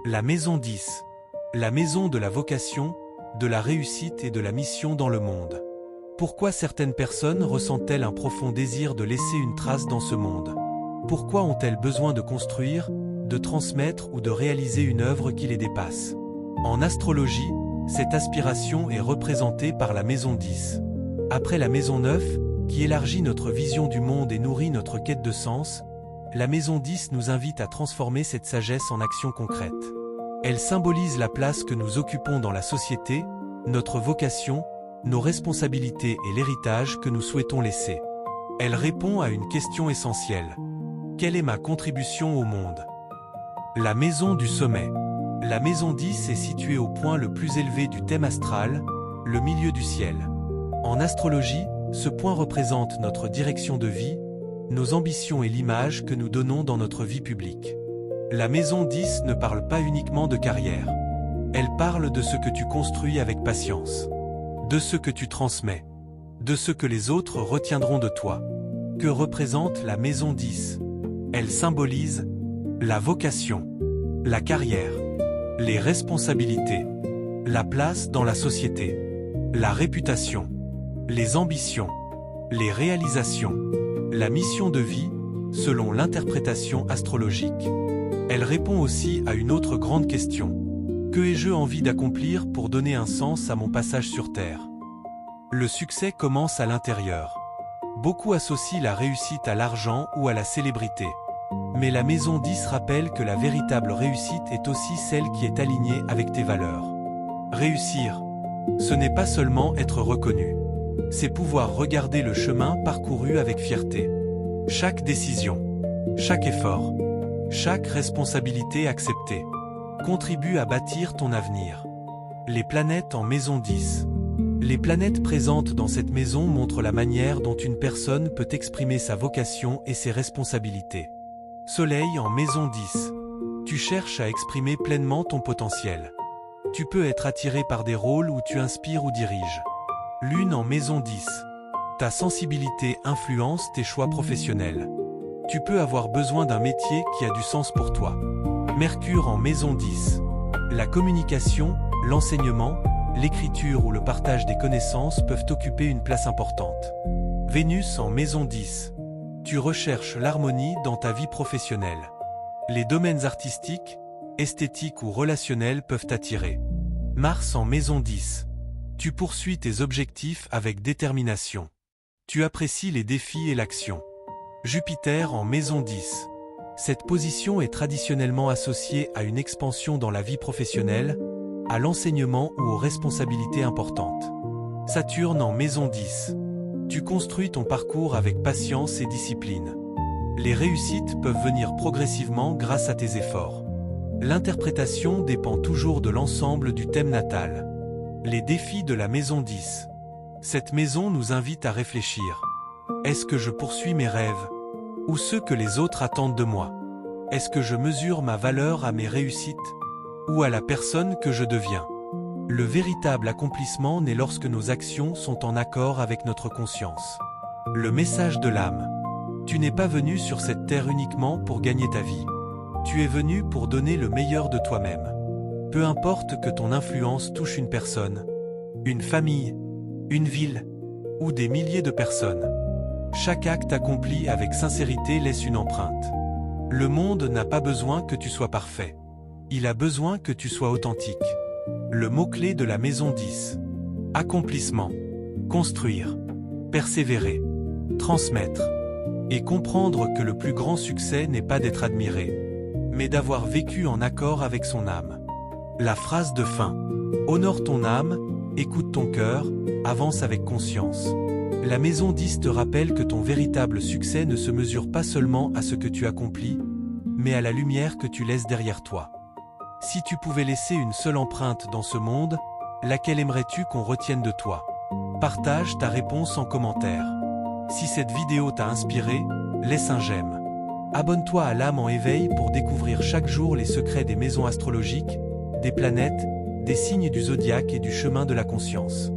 La maison 10. La maison de la vocation, de la réussite et de la mission dans le monde. Pourquoi certaines personnes ressentent-elles un profond désir de laisser une trace dans ce monde? Pourquoi ont-elles besoin de construire, de transmettre ou de réaliser une œuvre qui les dépasse? En astrologie, cette aspiration est représentée par la maison 10. Après la maison 9, qui élargit notre vision du monde et nourrit notre quête de sens, la maison 10 nous invite à transformer cette sagesse en action concrète. Elle symbolise la place que nous occupons dans la société, notre vocation, nos responsabilités et l'héritage que nous souhaitons laisser. Elle répond à une question essentielle. Quelle est ma contribution au monde? La maison du sommet. La maison 10 est située au point le plus élevé du thème astral, le milieu du ciel. En astrologie, ce point représente notre direction de vie, nos ambitions et l'image que nous donnons dans notre vie publique. La maison 10 ne parle pas uniquement de carrière. Elle parle de ce que tu construis avec patience, de ce que tu transmets, de ce que les autres retiendront de toi. Que représente la maison 10? Elle symbolise la vocation, la carrière, les responsabilités, la place dans la société, la réputation, les ambitions, les réalisations, la mission de vie, selon l'interprétation astrologique. Elle répond aussi à une autre grande question. Que ai-je envie d'accomplir pour donner un sens à mon passage sur Terre? Le succès commence à l'intérieur. Beaucoup associent la réussite à l'argent ou à la célébrité. Mais la maison 10 rappelle que la véritable réussite est aussi celle qui est alignée avec tes valeurs. Réussir, ce n'est pas seulement être reconnu. C'est pouvoir regarder le chemin parcouru avec fierté. Chaque décision, chaque effort, chaque responsabilité acceptée contribue à bâtir ton avenir. Les planètes en maison 10. Les planètes présentes dans cette maison montrent la manière dont une personne peut exprimer sa vocation et ses responsabilités. Soleil en maison 10. Tu cherches à exprimer pleinement ton potentiel. Tu peux être attiré par des rôles où tu inspires ou diriges. Lune en maison 10. Ta sensibilité influence tes choix professionnels. Tu peux avoir besoin d'un métier qui a du sens pour toi. Mercure en maison 10. La communication, l'enseignement, l'écriture ou le partage des connaissances peuvent occuper une place importante. Vénus en maison 10. Tu recherches l'harmonie dans ta vie professionnelle. Les domaines artistiques, esthétiques ou relationnels peuvent t'attirer. Mars en maison 10. Tu poursuis tes objectifs avec détermination. Tu apprécies les défis et l'action. Jupiter en maison 10. Cette position est traditionnellement associée à une expansion dans la vie professionnelle, à l'enseignement ou aux responsabilités importantes. Saturne en maison 10. Tu construis ton parcours avec patience et discipline. Les réussites peuvent venir progressivement grâce à tes efforts. L'interprétation dépend toujours de l'ensemble du thème natal. Les défis de la maison 10. Cette maison nous invite à réfléchir. Est-ce que je poursuis mes rêves? Ou ceux que les autres attendent de moi? Est-ce que je mesure ma valeur à mes réussites? Ou à la personne que je deviens? Le véritable accomplissement naît lorsque nos actions sont en accord avec notre conscience. Le message de l'âme. Tu n'es pas venu sur cette terre uniquement pour gagner ta vie. Tu es venu pour donner le meilleur de toi-même. Peu importe que ton influence touche une personne, une famille, une ville, ou des milliers de personnes. Chaque acte accompli avec sincérité laisse une empreinte. Le monde n'a pas besoin que tu sois parfait. Il a besoin que tu sois authentique. Le mot-clé de la maison 10. Accomplissement. Construire. Persévérer. Transmettre. Et comprendre que le plus grand succès n'est pas d'être admiré, mais d'avoir vécu en accord avec son âme. La phrase de fin. Honore ton âme, écoute ton cœur, avance avec conscience. La maison 10 te rappelle que ton véritable succès ne se mesure pas seulement à ce que tu accomplis, mais à la lumière que tu laisses derrière toi. Si tu pouvais laisser une seule empreinte dans ce monde, laquelle aimerais-tu qu'on retienne de toi? Partage ta réponse en commentaire. Si cette vidéo t'a inspiré, laisse un j'aime. Abonne-toi à l'âme en éveil pour découvrir chaque jour les secrets des maisons astrologiques, des planètes, des signes du zodiaque et du chemin de la conscience.